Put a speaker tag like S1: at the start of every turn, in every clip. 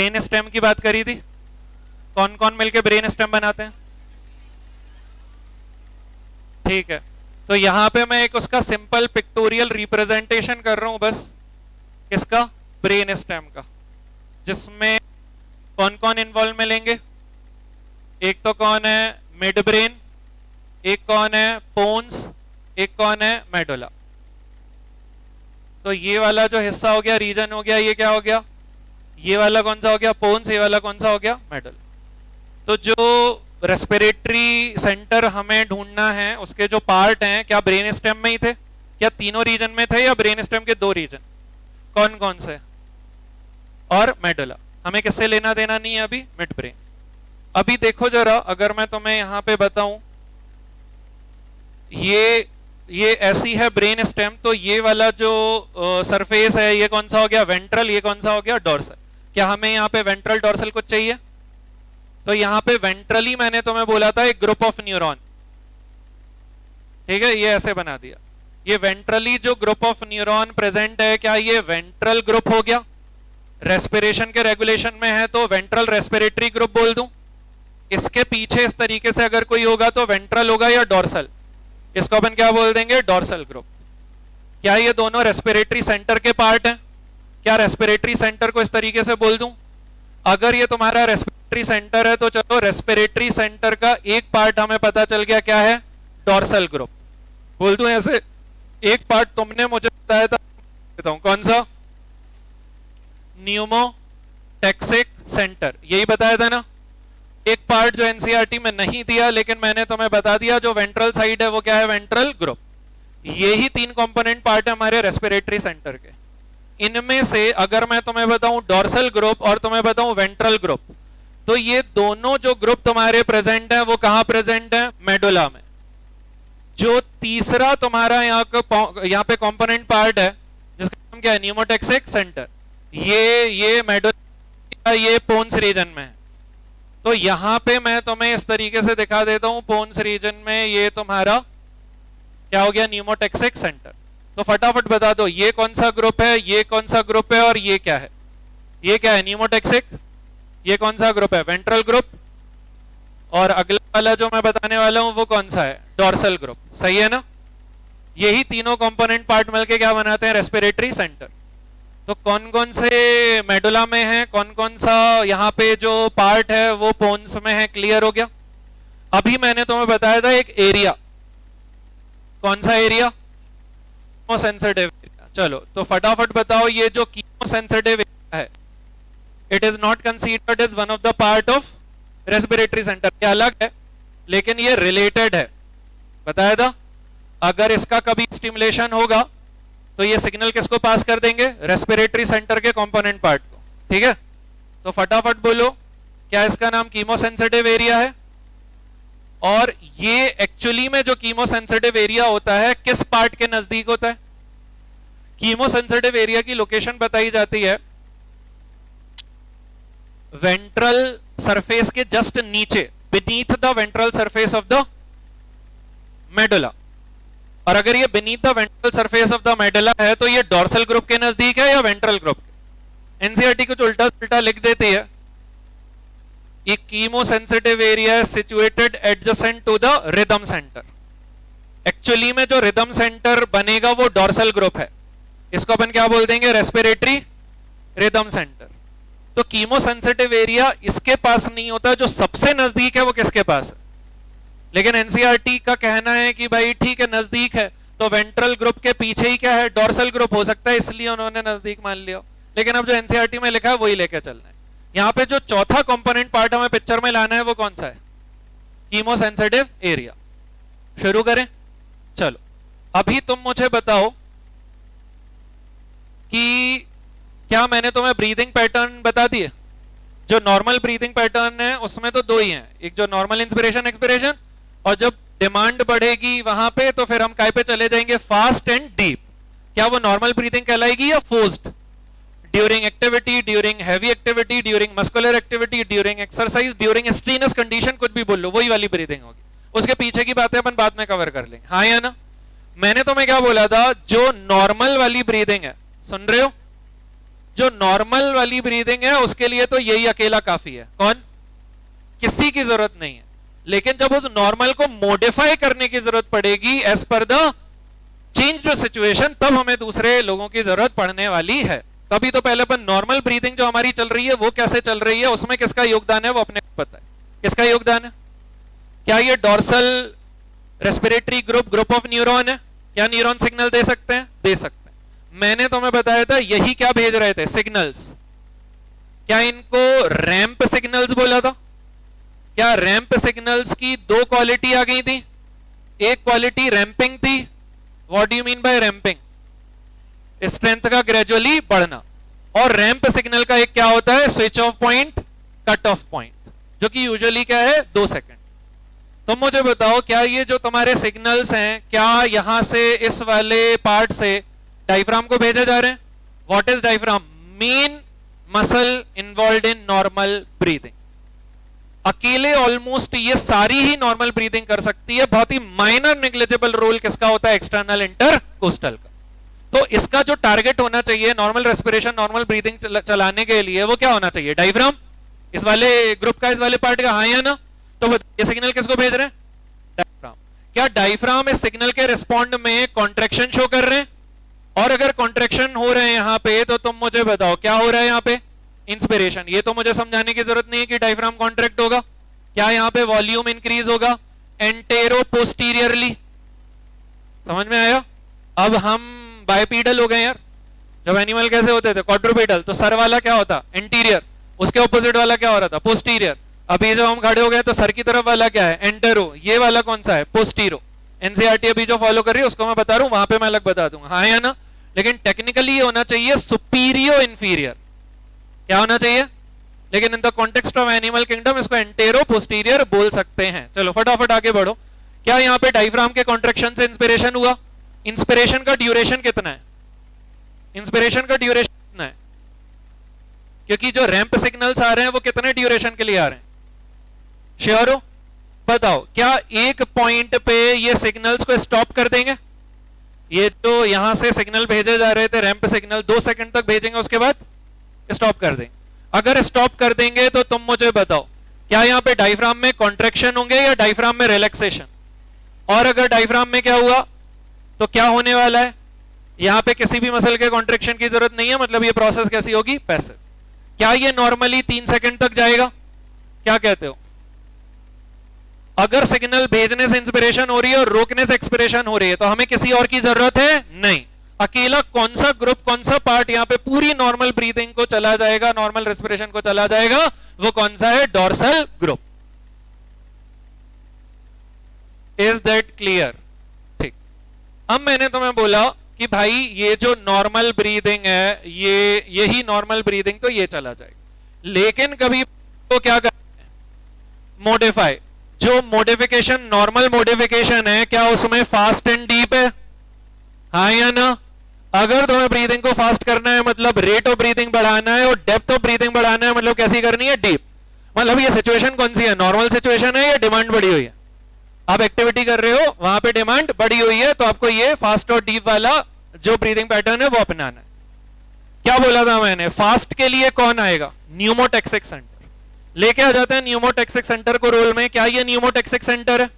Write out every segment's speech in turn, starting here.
S1: Brain stem की बात करी थी, कौन कौन मिलके ब्रेन स्टेम बनाते हैं? ठीक है, तो यहां पे मैं एक उसका सिंपल पिक्टोरियल रिप्रेजेंटेशन कर रहा हूं बस, किसका? ब्रेन स्टेम का, जिसमें कौन कौन इन्वॉल्व मिलेंगे? एक तो कौन है? मिड ब्रेन, एक कौन है? पोन्स, एक कौन है? मेडुला। तो ये वाला जो हिस्सा हो गया, रीजन हो गया, ये क्या हो गया? ये वाला कौन सा हो गया? पोन्स। ये वाला कौन सा हो गया? मेडुला। तो जो रेस्पिरेटरी सेंटर हमें ढूंढना है, उसके जो पार्ट हैं, क्या ब्रेन स्टेम में ही थे? क्या तीनों रीजन में थे या ब्रेन स्टेम के दो रीजन? कौन कौन से? और मेडुला। हमें किससे लेना देना नहीं है अभी? Mid brain. अभी देखो जरा, अगर मैं तुम्हें यहां पे बताऊं, ये ऐसी है ब्रेन स्टेम, तो ये वाला जो सरफेस है, ये कौन सा हो गया? वेंट्रल। ये कौन सा हो गया? डोर्सल। क्या हमें यहाँ पे वेंट्रल डोर्सल कुछ चाहिए? तो यहाँ पे वेंट्रली मैंने तुम्हें बोला था एक ग्रुप ऑफ न्यूरॉन, ठीक है, ये ऐसे बना दिया। ये वेंट्रली जो ग्रुप ऑफ न्यूरॉन प्रेजेंट है, क्या ये वेंट्रल ग्रुप हो गया? रेस्पिरेशन के रेगुलेशन में है तो वेंट्रल रेस्पिरेटरी ग्रुप बोल दूं। इसके पीछे इस तरीके से अगर कोई होगा तो वेंट्रल होगा या डोर्सल? इसको अपन क्या बोल देंगे? Dorsal group. क्या ये दोनों रेस्पिरेटरी सेंटर के पार्ट हैं? क्या रेस्पिरेटरी सेंटर को इस तरीके से बोल दूं? अगर ये तुम्हारा रेस्पिरेटरी सेंटर है तो चलो, रेस्पिरेटरी सेंटर का एक पार्ट हमें पता चल गया, क्या है? Dorsal group. बोल दूं ऐसे? एक पार्ट तुमने मुझे बताया था, कौन सा? न्यूमोटैक्सिक सेंटर, यही बताया था ना। एक पार्ट जो एनसीईआरटी में नहीं दिया, लेकिन मैंने तुम्हें बता दिया, जो वेंट्रल साइड है वो क्या है? Ventral group. यही तीन कंपोनेंट पार्ट है हमारे रेस्पिरेटरी सेंटर के। इनमें से अगर मैं तुम्हें बताऊं डोर्सल ग्रुप और तुम्हें बताऊं वेंट्रल ग्रुप, तो ये दोनों जो ग्रुप तुम्हारे प्रेजेंट है वो कहां प्रेजेंट है? मेडुला में। जो तीसरा तुम्हारा यहाँ पे कंपोनेंट पार्ट है, जिसका नाम क्या है? न्यूमोटैक्सिक सेंटर, ये मेडुला, ये पोन्स रीजन में है। तो यहां पे मैं तुम्हें इस तरीके से दिखा देता हूं, पोन्स रीजन में ये तुम्हारा क्या हो गया? Pneumotaxic centre. तो फटाफट बता दो, ये कौन सा ग्रुप है, ये कौन सा ग्रुप है, और ये क्या है? ये क्या है? न्यूमोटैक्सिक। ये कौन सा ग्रुप है? Ventral group. और अगला वाला जो मैं बताने वाला हूं वो कौन सा है? Dorsal group. सही है ना? यही तीनों कंपोनेंट पार्ट मिलके क्या बनाते हैं? Respiratory centre. तो कौन कौन से मेडुला में है, कौन कौन सा यहाँ पे जो पार्ट है वो पोन्स में है? क्लियर हो गया? अभी मैंने तुम्हें बताया था एक एरिया, कौन सा एरिया? Chemosensitive area. चलो तो फटाफट बताओ, ये जो कीमोसेंसिटिव एरिया है, it is not considered as one of the part of respiratory centre. ये अलग है लेकिन ये रिलेटेड है, बताया था। अगर इसका कभी स्टिमुलेशन होगा तो ये सिग्नल किसको पास कर देंगे? रेस्पिरेटरी सेंटर के कंपोनेंट पार्ट को। ठीक है, तो फटाफट बोलो, क्या इसका नाम कीमोसेंसिटिव एरिया है? और ये एक्चुअली में जो कीमोसेंसिटिव एरिया होता है किस पार्ट के नजदीक होता है? कीमोसेंसिटिव एरिया की लोकेशन बताई जाती है वेंट्रल सरफेस के जस्ट नीचे, beneath the ventral surface of the medulla. और अगर ये beneath the ventral surface of the medulla है तो ये डोर्सल ग्रुप के नजदीक है या वेंट्रल ग्रुप के? एनसीईआरटी कुछ उल्टा उल्टा लिख देती है। ये chemosensitive area situated adjacent to the rhythm centre. Actually में जो रिदम सेंटर बनेगा वो डोर्सल ग्रुप है, इसको अपन क्या बोल देंगे? Respiratory rhythm centre. तो कीमोसेंसिटिव एरिया इसके पास नहीं होता, जो सबसे नजदीक है वो किसके पास है? लेकिन एनसीईआरटी का कहना है कि भाई ठीक है नजदीक है, तो वेंट्रल ग्रुप के पीछे ही क्या है? डोर्सल ग्रुप हो सकता है, इसलिए उन्होंने नजदीक मान लिया। लेकिन अब जो एनसीईआरटी में लिखा है वही लेके चलना है। यहाँ पे जो चौथा कंपोनेंट पार्ट हमें पिक्चर में लाना है वो कौन सा है? Chemosensitive area. शुरू करें? चलो अभी तुम मुझे बताओ कि क्या मैंने तुम्हें ब्रीदिंग पैटर्न बता दिए? जो नॉर्मल ब्रीदिंग पैटर्न है उसमें तो दो ही हैं, एक जो नॉर्मल इंस्पिरेशन एक्सपिरेशन, और जब डिमांड बढ़ेगी वहां पे तो फिर हम काय पे चले जाएंगे? Fast and deep. क्या वो नॉर्मल ब्रीदिंग कहलाएगी या forced? During activity, during heavy activity, during muscular activity, during exercise, during strenuous condition, कुछ भी बोल लो, वही वाली ब्रीदिंग होगी। उसके पीछे की बातें अपन बाद में कवर कर लेंगे, हाँ या ना? मैंने तुम्हें क्या बोला था? जो नॉर्मल वाली ब्रीदिंग है, सुन रहे हो? जो नॉर्मल वाली ब्रीदिंग है उसके लिए तो यही अकेला काफी है। कौन? किसी की जरूरत नहीं है। लेकिन जब उस नॉर्मल को मॉडिफाई करने की जरूरत पड़ेगी as per the changed situation, तब हमें दूसरे लोगों की जरूरत पड़ने वाली है। तभी तो पहले अपन नॉर्मल ब्रीदिंग जो हमारी चल रही है वो कैसे चल रही है, उसमें किसका योगदान है वो अपने को पता है। किसका योगदान है? क्या ये dorsal respiratory group of neuron है? क्या न्यूरॉन सिग्नल दे सकते हैं? दे सकते हैं। मैंने तुम्हें बताया था यही क्या भेज रहे थे? सिग्नल्स। क्या इनको रैंप सिग्नल्स बोला था? क्या रैंप सिग्नल्स की दो क्वालिटी आ गई थी? एक क्वालिटी रैंपिंग थी। What do you mean by ramping? Strength का ग्रेजुअली बढ़ना। और रैंप सिग्नल का एक क्या होता है? Switch off point, cut off point, जो कि यूजुअली क्या है? 2 सेकंड। तुम मुझे बताओ, क्या ये जो तुम्हारे सिग्नल्स हैं, क्या यहां से इस वाले पार्ट से डायफ्राम को भेजे जा रहे हैं? What is diaphragm? Main muscle involve in normal breathing. अकेले ऑलमोस्ट ये सारी ही नॉर्मल ब्रीदिंग कर सकती है। बहुत ही माइनर नेग्लिजिबल रोल किसका होता है? एक्सटर्नल इंटरकोस्टल का। तो इसका जो टारगेट होना चाहिए नॉर्मल रेस्पिरेशन, नॉर्मल ब्रीदिंग चलाने के लिए, वो क्या होना चाहिए? डायफ्राम। इस वाले ग्रुप का, इस वाले पार्ट का, हाँ या ना? तो ये सिग्नल किसको भेज रहे हैं? डायफ्राम। क्या डायफ्राम इस सिग्नल के रिस्पॉन्ड में कॉन्ट्रैक्शन शो कर रहे हैं? और अगर कॉन्ट्रैक्शन हो रहे हैं यहां पे, तो तुम मुझे बताओ क्या हो रहा है यहां पे? इंस्पिरेशन। ये तो मुझे समझाने की जरूरत नहीं है कि डायफ्राम कॉन्ट्रैक्ट होगा। क्या यहां पे वॉल्यूम इंक्रीज होगा? Anteroposteriorly. समझ में आया? अब हम बाइपीडल हो गए यार। जब एनिमल कैसे होते थे? क्वाड्रुपेडल। तो सर वाला क्या होता? एंटीरियर। उसके ऑपोजिट वाला क्या हो रहा था? पोस्टीरियर। अभी जब हम खड़े हो गए तो सर की तरफ वाला क्या है? एंटेरो। ये वाला कौन सा है? पोस्टीरो। एनसीईआरटी अभी जो फॉलो कर रही है उसको मैं बता रहा हूं, वहां पे मैं अलग बता दूंगा, हाँ या ना? लेकिन टेक्निकली ये होना चाहिए सुपीरियो इंफीरियर। क्या होना चाहिए? लेकिन in the context of animal kingdom इसको एंटेरो पोस्टीरियर बोल सकते हैं। चलो फटाफट आगे बढ़ो। क्या यहाँ पे डायफ्राम के कॉन्ट्रैक्शन से इंस्पिरेशन हुआ? इंस्पिरेशन का ड्यूरेशन कितना है? इंस्पिरेशन का ड्यूरेशन कितना है? क्योंकि जो रैंप सिग्नल्स आ रहे हैं वो कितने ड्यूरेशन के लिए आ रहे हैं? श्योर हो? बताओ, क्या एक पॉइंट पे ये सिग्नल्स को स्टॉप कर देंगे? ये तो यहां से सिग्नल भेजे जा रहे थे, रैंप सिग्नल 2 सेकंड तक भेजेंगे, उसके बाद स्टॉप कर देंगे। अगर स्टॉप कर देंगे तो तुम मुझे बताओ, क्या यहां पे डायफ्राम में कॉन्ट्रैक्शन होंगे या डायफ्राम में रिलैक्सेशन? और अगर डायफ्राम में क्या हुआ तो क्या होने वाला है? यहां पे किसी भी मसल के कॉन्ट्रैक्शन की जरूरत नहीं है, मतलब ये प्रोसेस कैसी होगी? पैसिव। क्या ये नॉर्मली 3 सेकंड तक जाएगा? क्या कहते हो? अगर सिग्नल भेजने से इंस्पिरेशन हो रही है और रोकने से एक्सपिरेशन हो रही है तो हमें किसी और की जरूरत है नहीं। अकेला कौन सा ग्रुप, कौन सा पार्ट यहां पे पूरी नॉर्मल ब्रीदिंग को चला जाएगा, नॉर्मल रेस्पिरेशन को चला जाएगा? वो कौन सा है? Dorsal group. Is that clear? ठीक। अब मैंने तुम्हें बोला कि भाई ये जो नॉर्मल ब्रीदिंग है, ये यही नॉर्मल ब्रीदिंग, तो ये चला जाएगा। लेकिन कभी तो क्या करते हैं? मॉडिफाई। जो मॉडिफिकेशन नॉर्मल मॉडिफिकेशन है, क्या उसमें फास्ट एंड डीप है? हाँ या ना? अगर तुम्हें ब्रीदिंग को फास्ट करना है मतलब रेट ऑफ ब्रीदिंग बढ़ाना है, और डेप्थ ऑफ ब्रीदिंग बढ़ाना है मतलब कैसी करनी है? डीप। मतलब ये सिचुएशन कौन सी है? नॉर्मल सिचुएशन है या डिमांड बढ़ी हुई है? आप एक्टिविटी कर रहे हो, वहां पे डिमांड बढ़ी हुई है, तो आपको ये फास्ट और डीप वाला जो ब्रीदिंग पैटर्न है वो अपनाना है। क्या बोला था मैंने? फास्ट के लिए कौन आएगा? Pneumotaxic centre. लेके आ जाते हैं न्यूमोटेक्सिक सेंटर को रोल में। क्या ये न्यूमोटेक्सिक सेंटर है?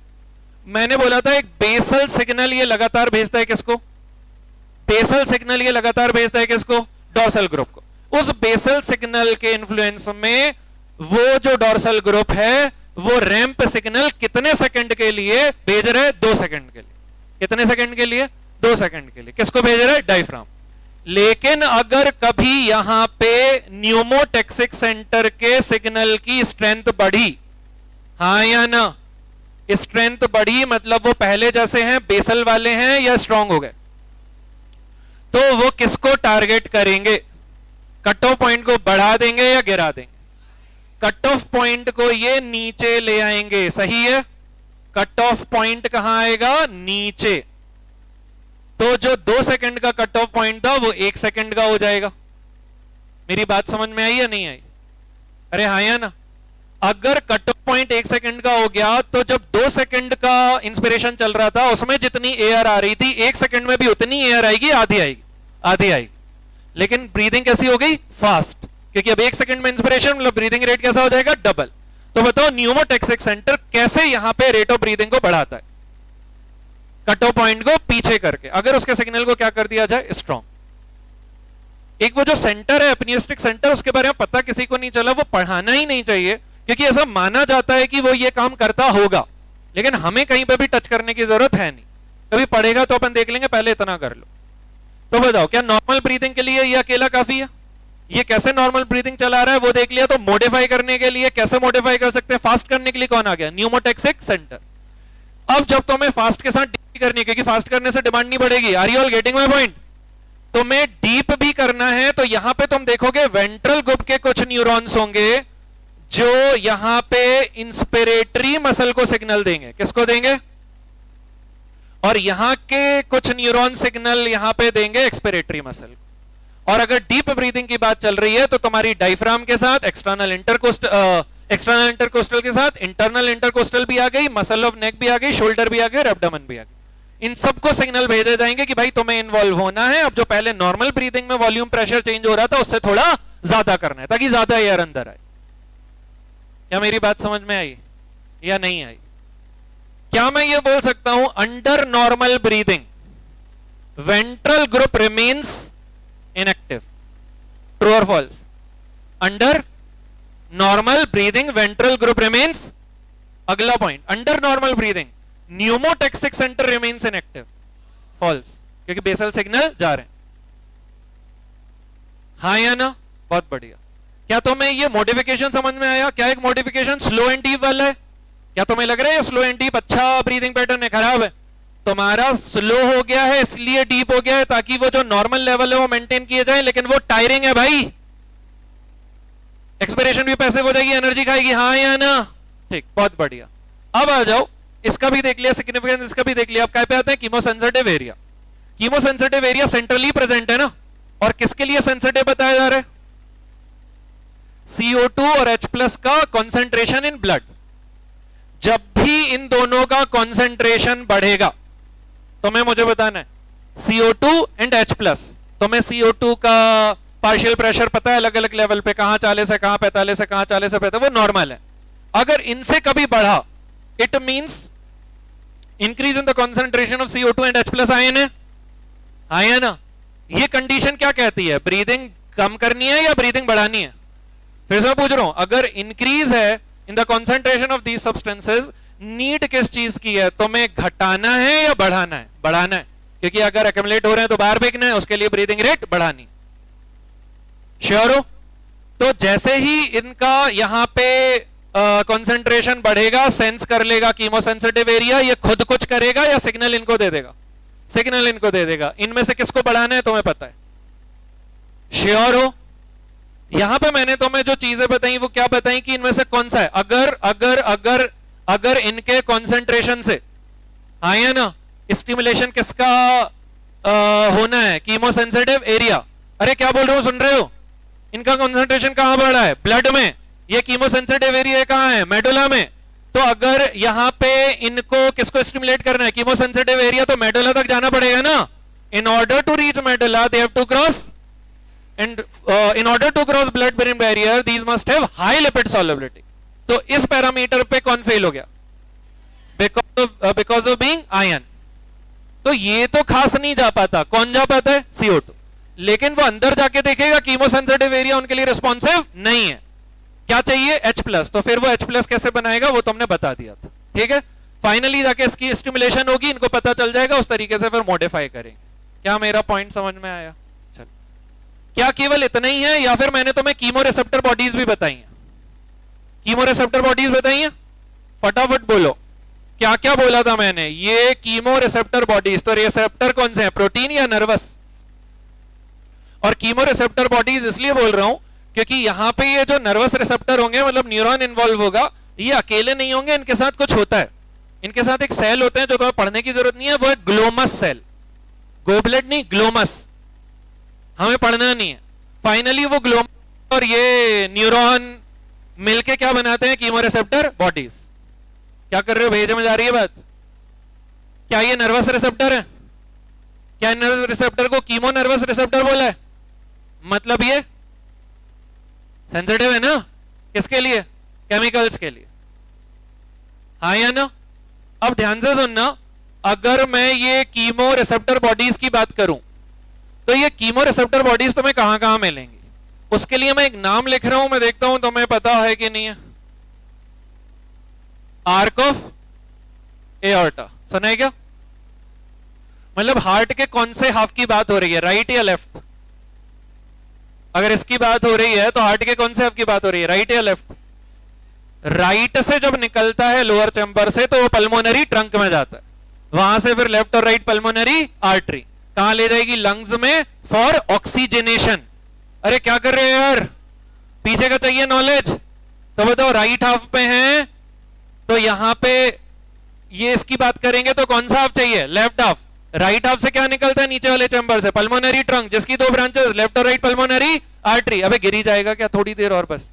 S1: मैंने बोला था एक बेसल सिग्नल ये लगातार भेजता है किसको? बेसल सिग्नल ये लगातार भेजता है किसको? डोर्सल ग्रुप को। उस बेसल सिग्नल के इन्फ्लुएंस में वो जो डोर्सल ग्रुप है वो रैंप सिग्नल कितने सेकंड के लिए भेज रहे हैं? 2 सेकंड के लिए। कितने सेकंड के लिए? 2 सेकंड के लिए। किसको भेज रहे हैं? डायफ्राम। लेकिन अगर कभी यहां पे न्यूमोटेक्सिक सेंटर के सिग्नल की स्ट्रेंथ बढ़ी, हाँ या ना? स्ट्रेंथ बढ़ी मतलब वो पहले जैसे हैं, बेसल वाले हैं, या स्ट्रांग हो गए, तो वो किसको टारगेट करेंगे? कट ऑफ पॉइंट को बढ़ा देंगे या गिरा देंगे? कट ऑफ पॉइंट को ये नीचे ले आएंगे। सही है? कट ऑफ पॉइंट कहां आएगा? नीचे। तो जो 2 सेकंड का कट ऑफ पॉइंट था वो 1 सेकंड का हो जाएगा। मेरी बात समझ में आई या नहीं आई? अरे हाँ या ना? अगर कट ऑफ पॉइंट 1 सेकंड का हो गया तो जब 2 सेकंड का इंस्पिरेशन चल रहा था उसमें जितनी एयर आ रही थी 1 सेकंड में भी उतनी एयर आएगी? आधी आएगी? आधी आएगी। लेकिन ब्रीदिंग कैसी हो गई? फास्ट, क्योंकि अब 1 सेकंड में इंस्पिरेशन, मतलब ब्रीदिंग रेट कैसा हो जाएगा? डबल। तो बताओ न्यूमोटैक्सिक सेंटर कैसे यहां पे रेट ऑफ ब्रीदिंग को बढ़ाता है? कट ऑफ पॉइंट को पीछे करके, अगर उसके सिग्नल को क्या कर दिया जाए? स्ट्रॉन्ग। एक वो जो सेंटर है अपनियोस्टिक सेंटर, उसके बारे में पता किसी को नहीं चला, वो पढ़ाना ही नहीं चाहिए, क्योंकि ऐसा माना जाता है कि वो ये काम करता होगा, लेकिन हमें कहीं पे भी टच करने की जरूरत है नहीं। कभी पढ़ेगा तो अपन देख लेंगे, पहले इतना कर लो। तो बताओ क्या नॉर्मल ब्रीदिंग के लिए ये अकेला काफी है? ये कैसे नॉर्मल ब्रीदिंग चला रहा है वो देख लिया, तो मॉडिफाई करने के लिए कैसे मॉडिफाई कर सकते हैं? फास्ट करने के लिए कौन आ गया? Pneumotaxic centre. अब जब तुम्हें फास्ट के साथ डीप करनी है, क्योंकि फास्ट करने से डिमांड नहीं बढ़ेगी, are you all getting my point? तुम्हें डीप भी करना है तो यहां पे तुम देखोगे वेंट्रल ग्रुप के कुछ न्यूरॉन्स होंगे जो यहां पे इंस्पिरेटरी मसल को सिग्नल देंगे। किसको देंगे? और यहां के कुछ न्यूरॉन सिग्नल यहां पे देंगे एक्सपिरेटरी मसल। और अगर डीप ब्रीदिंग की बात चल रही है तो तुम्हारी डायफ्राम के साथ एक्सटर्नल इंटरकोस्टल के साथ इंटरनल इंटरकोस्टल भी आ गई, मसल ऑफ नेक भी आ गई, शोल्डर भी आ गई, एब्डोमेन भी आ गई। इन सबको सिग्नल भेजे जाएंगे कि भाई तुम्हें इन्वॉल्व होना है। अब जो पहले नॉर्मल ब्रीदिंग में वॉल्यूम प्रेशर चेंज हो रहा था उससे थोड़ा ज्यादा करना है, ताकि ज्यादा एयर अंदर आए। क्या मेरी बात समझ में आई या नहीं आई? क्या मैं ये बोल सकता हूं under normal breathing ventral group remains inactive? True और false? Under normal breathing ventral group remains, अगला point, under normal breathing pneumotaxic centre remains inactive. False, क्योंकि बेसल सिग्नल जा रहे हैं। हाँ या ना? बहुत बढ़िया। क्या तुम्हें ये मॉडिफिकेशन समझ में आया? क्या एक मॉडिफिकेशन स्लो एंड डीप वाला है? क्या तुम्हें लग रहा है स्लो एंड डीप अच्छा ब्रीदिंग पैटर्न है? खराब है। तुम्हारा स्लो हो गया है इसलिए डीप हो गया है, ताकि वो जो नॉर्मल लेवल है वो मेंटेन किए जाए, लेकिन वो टायरिंग है भाई। एक्सपिरेशन भी पैसिव हो जाएगी, एनर्जी खाएगी। हाँ या ना? ठीक, बहुत बढ़िया। अब आ जाओ, इसका भी देख लिया सिग्निफिकेंस, इसका भी देख लिया। अब क्या पे आते हैं? Chemosensitive area. Chemosensitive area centrally present है ना, और किसके लिए सेंसिटिव बताया जा रहा है? CO2 और H+ का कॉन्सेंट्रेशन इन ब्लड। जब भी इन दोनों का कॉन्सेंट्रेशन बढ़ेगा तुम्हें मुझे बताना है CO2 एंड H+। तुम्हें CO2 का पार्शियल प्रेशर पता है अलग अलग लेवल पे, कहां 40 है, कहां 45 है, कहां 40 है, वो नॉर्मल है। अगर इनसे कभी बढ़ा, it means increase in the concentration of CO2 and H+ ion है। आया ना? ये कंडीशन क्या कहती है? ब्रीदिंग कम करनी है या ब्रीदिंग बढ़ानी है? फिर से पूछ रहा हूं, अगर इंक्रीज है इन the concentration of these substances, need किस चीज की है? तुम्हें घटाना है या बढ़ाना है? बढ़ाना है, क्योंकि अगर एक्युमुलेट हो रहे हैं तो बाहर फेंकना है, उसके लिए ब्रीदिंग रेट बढ़ानी। श्योर हो? तो जैसे ही इनका यहां पे कॉन्सेंट्रेशन बढ़ेगा, सेंस कर लेगा कीमोसेंसिटिव एरिया, ये खुद कुछ करेगा या सिग्नल इनको दे देगा? सिग्नल इनको दे देगा। इनमें से किसको बढ़ाना है तुम्हें पता है? श्योर हो? यहां पे मैंने तुम्हें जो चीजें बताई वो क्या बताई कि इनमें से कौन सा है? अगर अगर अगर अगर इनके कॉन्सेंट्रेशन से आया ना, स्टिमुलेशन किसका होना है? Chemosensitive area. अरे क्या बोल रहे हो, सुन रहे हो? इनका कॉन्सेंट्रेशन कहां बढ़ रहा है? ब्लड में। ये कीमोसेंसिटिव एरिया कहां है? मेडुला में। तो अगर यहां पे इनको किसको स्टिमुलेट करना है? कीमोसेंसिटिव एरिया, तो मेडुला तक जाना पड़ेगा ना। In order to reach medulla they have to cross, and in order to cross blood brain barrier these must have high lipid solubility। तो इस पैरामीटर पे कौन फेल हो गया? because of being iron। तो ये तो खास नहीं जा पाता। कौन जा पाता है? CO2। लेकिन वो अंदर जाके देखेगा कीमोसेंसिटिव एरिया उनके लिए रिस्पॉन्सिव नहीं है। क्या चाहिए? H+। तो फिर वो H+ कैसे बनाएगा वो तुमने बता दिया था, ठीक है। फाइनली जाके इसकी स्टिमुलेशन होगी, इनको पता चल जाएगा, उस तरीके से फिर मॉडिफाई करेंगे। क्या मेरा पॉइंट समझ में आया? क्या केवल इतना ही है या फिर मैंने तुम्हें कीमो रिसेप्टर बॉडीज भी बताई हैं? कीमो रिसेप्टर बॉडीज बताई हैं? फटाफट बोलो, क्या क्या बोला था मैंने? ये कीमो रिसेप्टर बॉडीज, तो रिसेप्टर कौन से हैं? प्रोटीन या नर्वस? और कीमो रिसेप्टर बॉडीज इसलिए बोल रहा हूं क्योंकि यहां पे ये जो नर्वस रिसेप्टर होंगे, मतलब न्यूरॉन इन्वॉल्व होगा, ये अकेले नहीं होंगे, इनके साथ कुछ होता है। इनके साथ एक सेल होते हैं जो तुम्हें पढ़ने की जरूरत नहीं है, वो है ग्लोमस सेल। गोबलेट नहीं, ग्लोमस, हमें पढ़ना नहीं है। फाइनली वो ग्लोमस और ये न्यूरॉन मिलके क्या बनाते हैं? Chemo receptor bodies. क्या कर रहे हो? भेजे में जा रही है बात? क्या ये नर्वस रिसेप्टर है? क्या नर्वस रिसेप्टर को कीमो नर्वस रिसेप्टर बोला है? मतलब ये सेंसिटिव है ना, किसके लिए? केमिकल्स के लिए, हाँ या ना? अब ध्यान से सुनना, अगर मैं ये कीमो रिसेप्टर बॉडीज की बात करूं तो ये कीमो रिसेप्टर बॉडीज तुम्हें कहां कहां मिलेंगी, उसके लिए मैं एक नाम लिख रहा हूं, मैं देखता हूं तुम्हें पता है कि नहीं है। आर्क ऑफ एओर्टा, सुना है क्या? मतलब हार्ट के कौन से हाफ की बात हो रही है, राइट या लेफ्ट? अगर इसकी बात हो रही है तो हार्ट के कौन से हाफ की बात हो रही है, राइट या लेफ्ट? राइट से जब निकलता है लोअर चैम्बर से तो वो पल्मोनरी ट्रंक में जाता है, वहां से फिर लेफ्ट और राइट पल्मोनरी आर्टरी कहां ले जाएगी, लंग्स में फॉर ऑक्सीजनेशन। अरे क्या कर रहे हो यार, पीछे का चाहिए नॉलेज, तो बताओ राइट हाफ पे हैं तो यहां पे ये इसकी बात करेंगे तो कौन सा हाफ चाहिए, लेफ्ट हाफ। राइट हाफ से क्या निकलता है नीचे वाले चैम्बर से, पल्मोनरी ट्रंक, जिसकी दो ब्रांचेस लेफ्ट और राइट पल्मोनरी आर्टरी। अबे गिरी जाएगा क्या, थोड़ी देर और बस।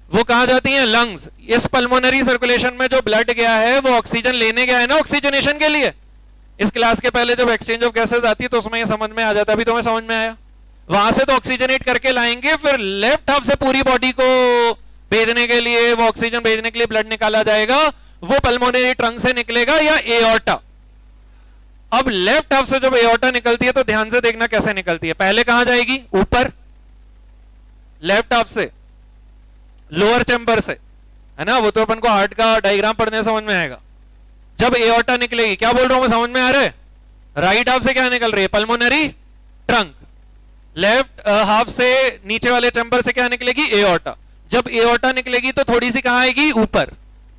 S1: वो कहां जाती हैं, लंग्स। इस पल्मोनरी सर्कुलेशन में जो ब्लड गया है वो ऑक्सीजन लेने गया है ना, ऑक्सीजनेशन के लिए। इस क्लास के पहले जब एक्सचेंज ऑफ गैसेस आती है तो उसमें ये समझ में आ जाता है, अभी तुम्हें समझ में आया। वहां से तो ऑक्सीजनेट करके लाएंगे, फिर लेफ्ट हाफ से पूरी बॉडी को भेजने के लिए, वो ऑक्सीजन भेजने के लिए ब्लड निकाला जाएगा, वो पल्मोनरी ट्रंक से निकलेगा या एओर्टा। अब लेफ्ट हाफ से जब एओर्टा निकलती है तो ध्यान से देखना कैसे निकलती है, पहले कहां जाएगी, ऊपर, लेफ्ट हाफ से लोअर चैम्बर से, है ना, वो तो अपन को हार्ट का डायग्राम पढ़ने समझ में आएगा। जब एओर्टा निकलेगी, क्या बोल रहा हूं मैं, समझ में आ रहा है? राइट हाफ से क्या निकल रही है, पल्मोनरी ट्रंक। लेफ्ट हाफ से नीचे वाले चैम्बर से क्या निकलेगी, एओर्टा। जब एओर्टा निकलेगी तो थोड़ी सी कहां आएगी, ऊपर,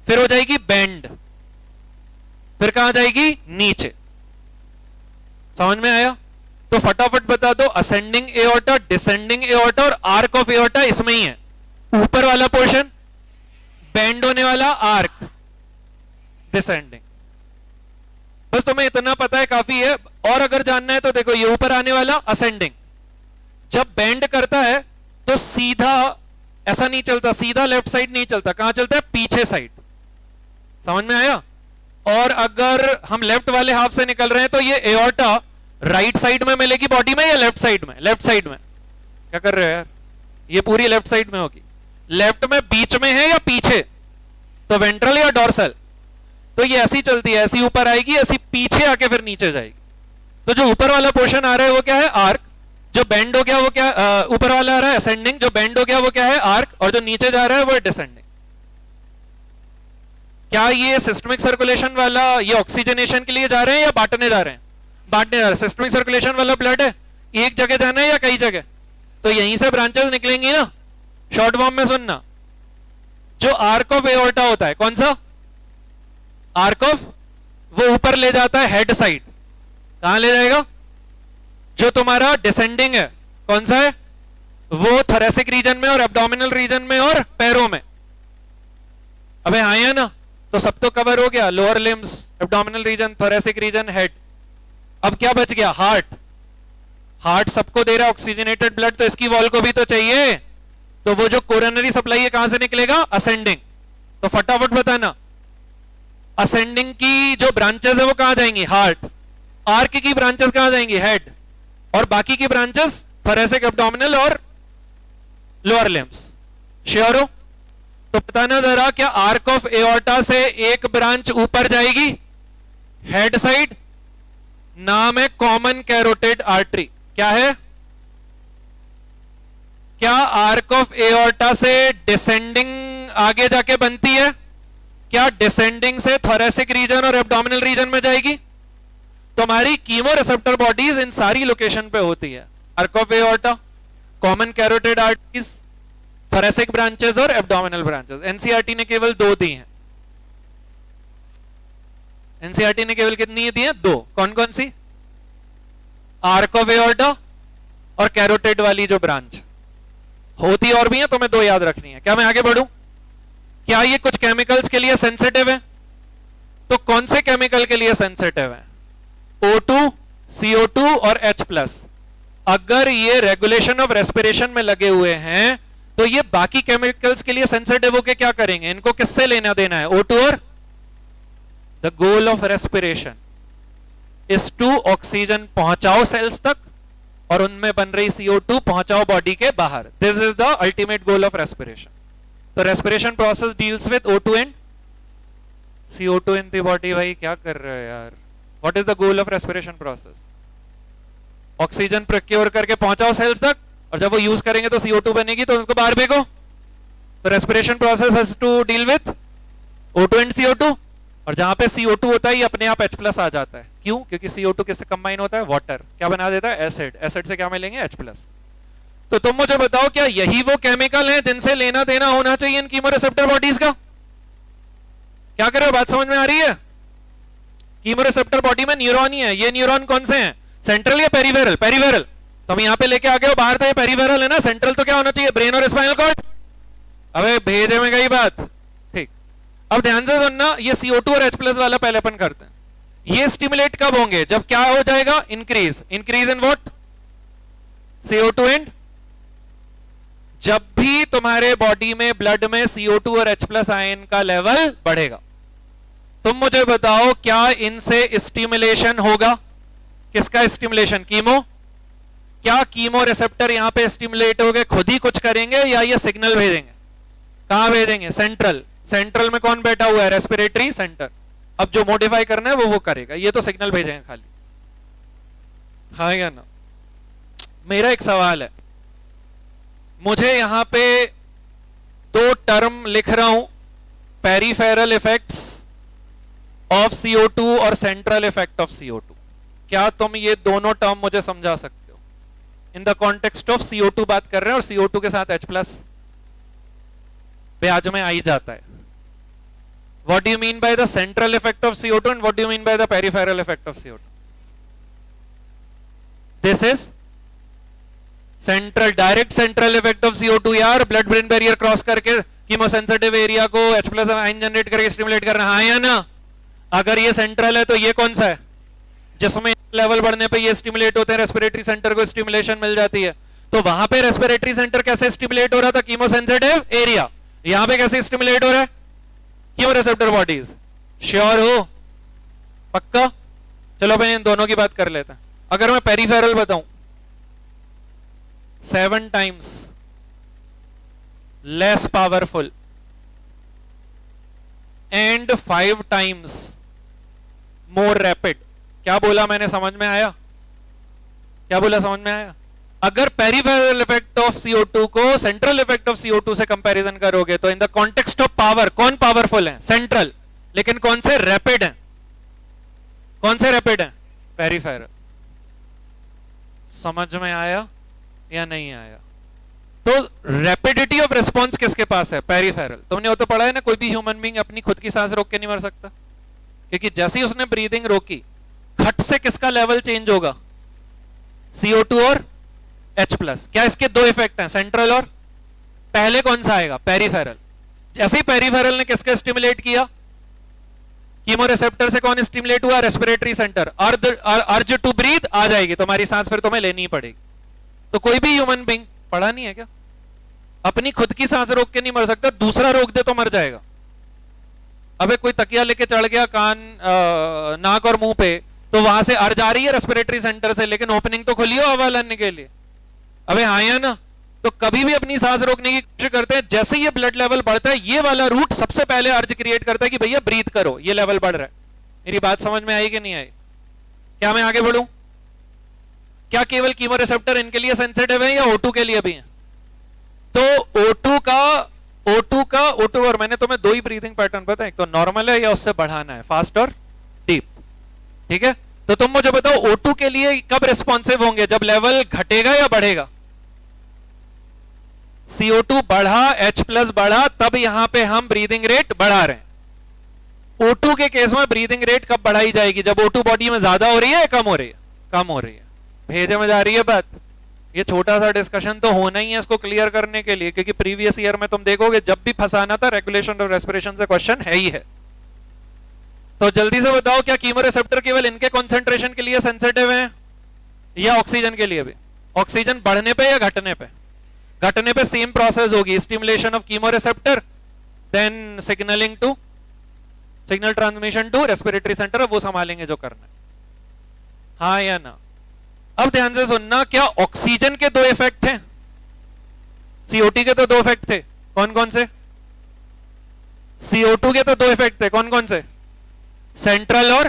S1: फिर हो जाएगी बेंड, फिर कहां जाएगी, नीचे। समझ में आया? तो फटाफट बता दो, असेंडिंग एओर्टा, डिसेंडिंग एओर्टा और आर्क ऑफ एओर्टा इसमें ही है। ऊपर वाला पोर्शन बेंड होने वाला, आर्क डिसेंडिंग। बस तुम्हें इतना पता है काफी है, और अगर जानना है तो देखो, ये ऊपर आने वाला असेंडिंग, जब बेंड करता है तो सीधा ऐसा नहीं चलता, सीधा लेफ्ट साइड नहीं चलता, कहां चलता है, पीछे साइड। समझ में आया? और अगर हम लेफ्ट वाले हाफ से निकल रहे हैं तो ये एओर्टा राइट साइड में मिलेगी बॉडी में या लेफ्ट साइड में, लेफ्ट साइड में। क्या कर रहे हो यार, ये पूरी लेफ्ट साइड में होगी। लेफ्ट में बीच में है या पीछे, तो वेंट्रल या डोर्सल, तो ये ऐसी चलती है, ऐसी ऊपर आएगी, ऐसी पीछे आके फिर नीचे जाएगी। तो जो ऊपर वाला पोर्शन आ रहा है वो क्या है, आर्क। जो बेंड हो गया वो क्या, ऊपर वाला आ रहा है असेंडिंग, जो बेंड हो गया वो क्या है, आर्क, और जो नीचे जा रहा है वो है डिसेंडिंग। क्या ये सिस्टमिक सर्कुलेशन वाला ये ऑक्सीजनेशन के लिए जा रहे हैं या बांटने जा रहे हैं, बांटने जा रहे हैं। सिस्टमिक सर्कुलेशन वाला ब्लड है, एक जगह जाना है या कई जगह, तो यहीं से ब्रांचेस निकलेंगी ना। शॉर्ट फॉर्म में सुनना, जो आर्क ऑफ एओर्टा होता है, कौन सा आर्क ऑफ, वो ऊपर ले जाता है हेड साइड। कहां ले जाएगा, जो तुम्हारा डिसेंडिंग है कौन सा है, वो थोरेसिक रीजन में और एब्डोमिनल रीजन में और पैरों में। अबे हाँ है ना, तो सब तो कवर हो गया, lower limbs, abdominal region, thoracic region, head. अब क्या बच गया, हार्ट। हार्ट सबको दे रहा है ऑक्सीजनेटेड ब्लड, तो इसकी वॉल को भी तो चाहिए, तो वो जो कोरोनरी सप्लाई है कहां से निकलेगा, असेंडिंग। तो फटाफट बताना, असेंडिंग की जो ब्रांचेस है वो कहां जाएंगी, हार्ट। आर्क की ब्रांचेस कहां जाएंगी, हेड, और बाकी की ब्रांचेस थोरेसिक, एब्डोमिनल और लोअर लिम्स। श्योर हो? तो बताना जरा, क्या आर्क ऑफ एओर्टा से एक ब्रांच ऊपर जाएगी, हेड साइड, नाम है कॉमन कैरोटिड आर्टरी। क्या है, क्या आर्क ऑफ एओर्टा से डिसेंडिंग आगे जाके बनती है, क्या डिसेंडिंग से थोरेसिक रीजन और एब्डोमिनल रीजन में जाएगी। तुम्हारी कीमो रिसेप्टर बॉडीज इन सारी लोकेशन पे होती है, arc of aorta, common carotid arteries, thoracic branches और एब्डोमिनल ब्रांचेस। एनसीईआरटी ने केवल 2 दी हैं, एनसीईआरटी ने केवल कितनी दी है, 2। कौन कौन सी, आर्क ऑफ एओर्टा और कैरोटिड वाली जो ब्रांच होती और भी है, तुम्हें 2 याद रखनी है। क्या मैं आगे बढ़ूं, क्या ये कुछ केमिकल्स के लिए सेंसिटिव है, तो कौन से केमिकल के लिए सेंसिटिव है, O2, CO2 और H+। अगर ये रेगुलेशन ऑफ रेस्पिरेशन में लगे हुए हैं तो ये बाकी केमिकल्स के लिए सेंसिटिव होके क्या करेंगे, इनको किससे लेना देना है, O2 और, the goal of respiration is to oxygen पहुंचाओ सेल्स तक और उनमें बन रही CO2 पहुंचाओ बॉडी के बाहर. This is the ultimate goal of respiration. तो respiration process deals with O2 and CO2 in the body. भाई क्या कर रहे हो यार? What is the goal of respiration process? Oxygen procure करके पहुंचाओ सेल्स तक, और जब वो यूज करेंगे तो CO2 बनेगी, तो उसको बाहर फेंको. तो respiration process has to deal with O2 and CO2. और जहां पे CO2 होता है ये अपने आप H+ आ जाता है. क्यों? क्योंकि CO2 किससे कंबाइन होता है? वाटर. क्या बना देता है? एसिड. एसिड से क्या मिलेंगे? H+. तो तुम मुझे बताओ, क्या यही वो केमिकल हैं जिनसे लेना देना होना चाहिए इन कीमोरिसेप्टर बॉडीज का? क्या कर रहे हो? बात समझ में आ रही है? कीमोरिसेप्टर बॉडी में न्यूरॉन ही है. ये न्यूरॉन कौन से हैं? सेंट्रल या पेरिफेरल? पेरिफेरल. तो हम यहां पे लेके आ गए हो, बाहर तो ये पेरिफेरल है ना. सेंट्रल तो क्या होना चाहिए? ब्रेन और स्पाइनल कॉर्ड. अबे भेजे में गई बात. ठीक, अब ध्यान से सुनना. ये CO2 और H+ वाला पहले अपन करते हैं. ये स्टिमुलेट कब होंगे? जब क्या हो जाएगा? Increase. Increase in what? CO2 and. जब भी तुम्हारे बॉडी में ब्लड में CO2 और H+ आयन का लेवल बढ़ेगा. तुम मुझे बताओ, क्या इनसे स्टिमुलेशन होगा? किसका स्टिमुलेशन? कीमो. क्या कीमो रिसेप्टर यहां पे स्टिमुलेट हो गए, खुद ही कुछ करेंगे, या ये सिग्नल भेजेंगे? कहां भेजेंगे? सेंट्रल. सेंट्रल में कौन बैठा हुआ है? Respiratory centre. अब जो मॉडिफाई करना है वो करेगा. ये तो सिग्नल भेजेंगे खाली. हाँ या ना? मेरा एक सवाल है, मुझे यहां पे दो टर्म लिख रहा हूं, पेरिफेरल इफेक्ट्स ऑफ CO2 और सेंट्रल इफेक्ट ऑफ CO2. क्या तुम ये दोनों टर्म मुझे समझा सकते हो? In the context of CO2 बात कर रहे हैं, और CO2 के साथ H+ ब्याज में आ ही जाता है. What do you mean by the central effect of CO2 and what do you mean by the peripheral effect of CO2? This is central, direct central effect of CO2 यार. Blood brain barrier cross करके chemosensitive area को H+ ion generate करके stimulate करना. हाँ या ना? अगर ये सेंट्रल है तो ये कौन सा है? जिसमें लेवल बढ़ने पे ये स्टिमुलेट होते हैं, रेस्पिरेटरी सेंटर को स्टिमुलेशन मिल जाती है. तो वहां पे रेस्पिरेटरी सेंटर कैसे स्टिमुलेट हो रहा था? Chemosensitive area. यहां पे कैसे स्टिमुलेट हो रहा है? Chemoreceptor bodies. श्योर हो? पक्का? चलो अपन इन दोनों की बात कर लेते हैं. अगर मैं पेरिफेरल बताऊं, 7 times less powerful and 5 times more rapid. क्या बोला मैंने? समझ में आया? क्या बोला? समझ में आया? अगर पेरिफेरल इफेक्ट ऑफ CO2 को सेंट्रल इफेक्ट ऑफ CO2 से कंपैरिजन करोगे तो in the context of power कौन पावरफुल है? सेंट्रल. लेकिन कौन से रैपिड हैं? कौन से रैपिड हैं? पेरिफेरल. समझ में आया या नहीं आया? तो रैपिडिटी ऑफ रिस्पॉन्स किसके पास है? पेरिफेरल. तुमने वो तो पढ़ा है ना, कोई भी ह्यूमन बीइंग अपनी खुद की सांस रोक के नहीं मर सकता, क्योंकि जैसे ही उसने ब्रीदिंग रोकी, खट से किसका लेवल चेंज होगा? CO2 और H+. क्या इसके दो इफेक्ट हैं? सेंट्रल और पहले कौन सा आएगा? पेरिफेरल. जैसे ही पेरिफेरल ने किसका स्टिमुलेट किया? कीमोरिसेप्टर से कौन स्टिमुलेट हुआ? Respiratory centre. Urge to breathe आ जाएगी, तुम्हारी सांस फिर तुम्हें लेनी ही पड़ेगी. तो कोई भी ह्यूमन बीइंग, पढ़ा नहीं है क्या, अपनी खुद की सांस रोक के नहीं मर सकता, दूसरा रोक दे तो मर जाएगा. अबे कोई तकिया लेके चढ़ गया कान नाक और मुंह पे, तो वहां से अर्ज आ रही है रेस्पिरेटरी सेंटर से, लेकिन ओपनिंग तो खुली हो हवा लेने के लिए. अबे हाँ या ना? तो कभी भी अपनी सांस रोकने की कोशिश करते हैं, जैसे ये ब्लड लेवल बढ़ता है, ये वाला रूट सबसे पहले अर्ज क्रिएट करता है कि भैया ब्रीथ करो, ये लेवल बढ़ रहा है. मेरी बात समझ में आई कि नहीं आई? क्या मैं आगे बढ़ूं? क्या केवल कीमोरिसेप्टर इनके लिए सेंसिटिव है या O2 के लिए भी है? तो O2 और मैंने तुम्हें दो ही ब्रीथिंग पैटर्न पता है, एक तो नॉर्मल है या उससे बढ़ाना है, फास्ट और डीप. ठीक है? तो तुम मुझे बताओ O2 के लिए कब रिस्पॉन्सिव होंगे? जब लेवल घटेगा या बढ़ेगा? CO2 बढ़ा, H+ बढ़ा, तब यहां पे हम ब्रीदिंग रेट बढ़ा रहे हैं. O2 के केस में ब्रीदिंग रेट कब बढ़ाई जाएगी? जब O2 बॉडी में ज्यादा हो रही है या कम हो रही है? कम हो रही है. भेजे में जा रही है बात? ये छोटा सा डिस्कशन तो होना ही है इसको क्लियर करने के लिए, क्योंकि प्रीवियस ईयर में तुम देखोगे जब भी फंसाना था रेगुलेशन ऑफ रेस्पिरेशन से क्वेश्चन है ही है. तो जल्दी से बताओ, क्या कीमोरिसेप्टर केवल इनके कंसंट्रेशन के लिए सेंसिटिव हैं या ऑक्सीजन के लिए भी? ऑक्सीजन बढ़ने पे या घटने पे? घटने पे सेम प्रोसेस होगी, stimulation of chemoreceptor, then signal transmission to respiratory centre. वो संभालेंगे जो करना है. हाँ या ना? अब ध्यान से सुनना, क्या ऑक्सीजन के दो इफेक्ट हैं? CO2 के तो दो इफेक्ट थे, कौन कौन से? CO2 के तो दो इफेक्ट थे, कौन कौन से? सेंट्रल और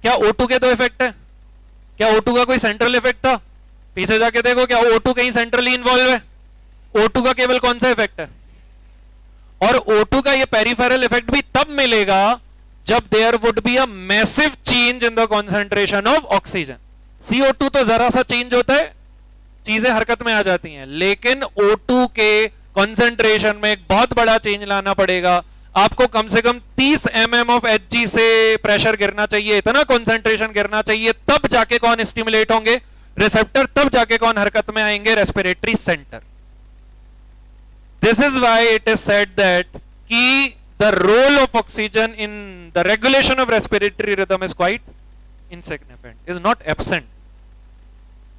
S1: क्या O2 के दो इफेक्ट है? क्या O2 का कोई सेंट्रल इफेक्ट था? पीछे जाके देखो, क्या O2 कहीं सेंट्रली इन्वॉल्व है? O2 का केवल कौन सा इफेक्ट है? और O2 का ये पेरिफेरल इफेक्ट भी तब मिलेगा जब there would be a massive change in the concentration of oxygen. CO2 तो जरा सा चेंज होता है, चीजें हरकत में आ जाती हैं, लेकिन O2 के कॉन्सेंट्रेशन में एक बहुत बड़ा चेंज लाना पड़ेगा। आपको कम से कम 30 mm ऑफ Hg से प्रेशर गिरना चाहिए, इतना कॉन्सेंट्रेशन गिरना चाहिए, तब जाके कौन स्टिमुलेट होंगे? रिसेप्टर। तब जाके कौन हरकत में आएंगे? Respiratory centre. This is why it is said that कि the role of oxygen in the regulation of respiratory rhythm is quite insignificant, is not absent.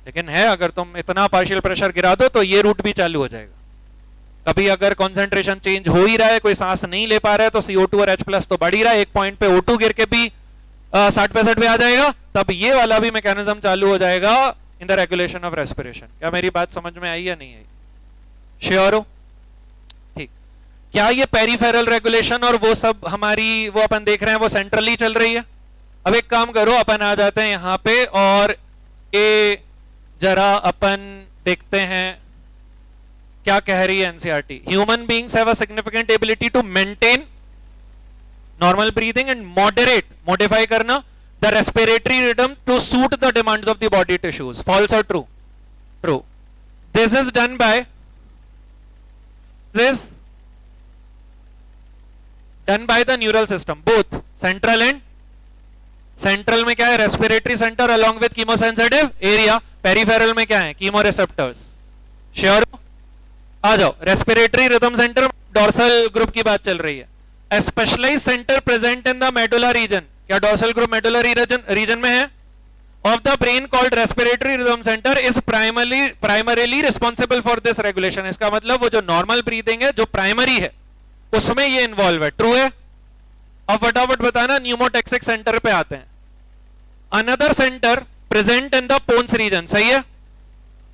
S1: लेकिन है, अगर तुम इतना पार्शियल प्रेशर गिरा दो तो ये रूट भी चालू हो जाएगा। कभी अगर कॉन्सेंट्रेशन चेंज हो ही रहा है, कोई सांस नहीं ले पा रहा है, तो CO2 और H+ तो बढ़ ही रहा है, एक पॉइंट पे O2 गिर के भी 60-65 पे आ जाएगा, तब ये वाला भी मैकेनिज्म चालू हो जाएगा इन द रेगुलेशन ऑफ रेस्पिरेशन। क्या मेरी बात समझ में आई या नहीं आई? श्योर हो? ठीक। क्या ये पेरिफेरल रेगुलेशन और वो सब हमारी वो अपन देख रहे हैं वो सेंट्रली चल रही है? अब एक काम करो, अपन आ जाते हैं यहां पे और ये जरा अपन देखते हैं क्या कह रही है NCERT. Human beings have a significant ability to maintain normal breathing and moderate, modify करना the respiratory rhythm to suit the demands of the body tissues. False और true? True. This is done by the neural system, both central and central में क्या है? Respiratory centre along with chemosensitive area. Peripheral में क्या है? Chemoreceptors. Sure? आ जाओ। Respiratory rhythm centre, dorsal group की बात चल रही है। A specialized center present in the medulla region, क्या डोर्सल ग्रुप मेडुला रीजन में है? Of the brain called respiratory rhythm center is primarily responsible for this regulation। इसका मतलब वो जो नॉर्मल ब्रीदिंग है, जो प्राइमरी है, उसमें ये इन्वॉल्व है। ट्रू है? अब फटाफट बताना, न्यूमोटेक्सिक सेंटर पे आते हैं। Another centre present in the pons region, सही है,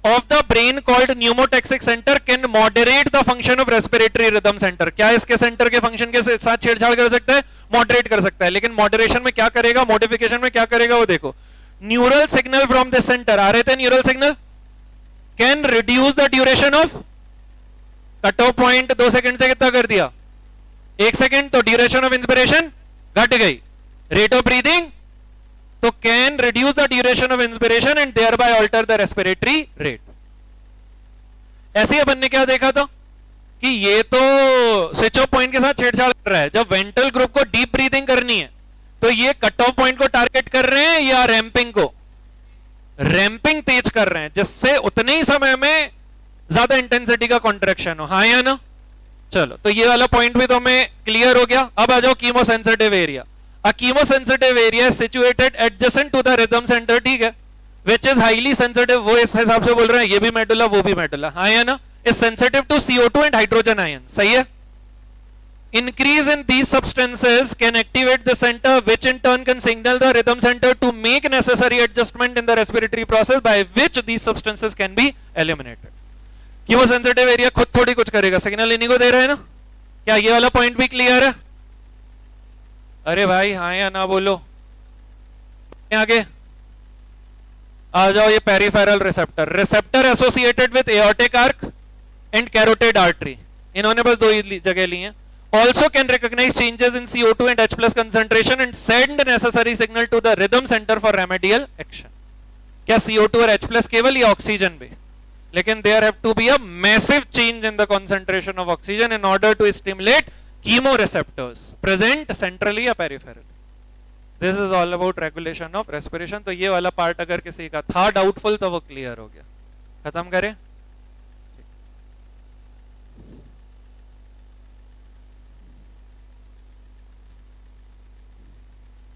S1: of the brain called pneumotaxic center can moderate the function of respiratory rhythm center। क्या इसके सेंटर के फंक्शन के साथ छेड़छाड़ कर सकता है? मॉडरेट कर सकता है। लेकिन मॉडरेशन में क्या करेगा, मॉडिफिकेशन में क्या करेगा वो देखो। Neural signal from this centre, आ रहे थे neural signal, can reduce the duration of cut off point 2 second से कितना कर दिया? 1 सेकंड। तो ड्यूरेशन ऑफ इंस्पिरेशन घट गई, रेट ऑफ ब्रीदिंग तो can reduce the duration of inspiration and thereby alter the respiratory rate. ऐसे ही अपन ने क्या देखा था कि ये तो स्विच ऑफ पॉइंट के साथ छेड़छाड़ कर रहा है। जब वेंट्रल ग्रुप को डीप ब्रीदिंग करनी है तो ये कट ऑफ पॉइंट को टारगेट कर रहे हैं या रैंपिंग को? रैंपिंग तेज कर रहे हैं, जिससे उतने ही समय में ज्यादा इंटेंसिटी का कॉन्ट्रैक्शन हो। हाँ या ना? चलो, तो ये वाला पॉइंट भी तो हमें क्लियर हो गया। अब आ जाओ chemosensitive area. A chemosensitive area is situated adjacent to the rhythm center, ठीक है, which is highly sensitive। वो इस हिसाब से बोल रहे हैं, ये भी मेडुला वो भी मेडुला, हाँ या ना? is sensitive to CO2 and hydrogen ion, सही है। Increase in these substances can activate the center, which in turn can signal the rhythm center to make necessary adjustment in the respiratory process by which these substances can be eliminated। chemosensitive area खुद थोड़ी कुछ करेगा, signal इन्हीं को दे रहे हैं ना। क्या ये वाला पॉइंट भी क्लियर है? अरे भाई हाँ या ना बोलो। आगे आ जाओ। ये peripheral receptor, receptor associated with aortic arch and carotid artery, इन्होंने बस 2 ही जगह ली हैं। Also can recognize changes in CO2 and H+ concentration and send necessary signal to the rhythm centre for remedial action. क्या CO2 और H+ केवल या ऑक्सीजन भी? लेकिन there have to be a massive change in the concentration of oxygen in order to stimulate chemoreceptors present centrally या peripherally। This is all about regulation of respiration। तो ये वाला पार्ट अगर किसी का था डाउटफुल तो वो क्लियर हो गया। खत्म करें।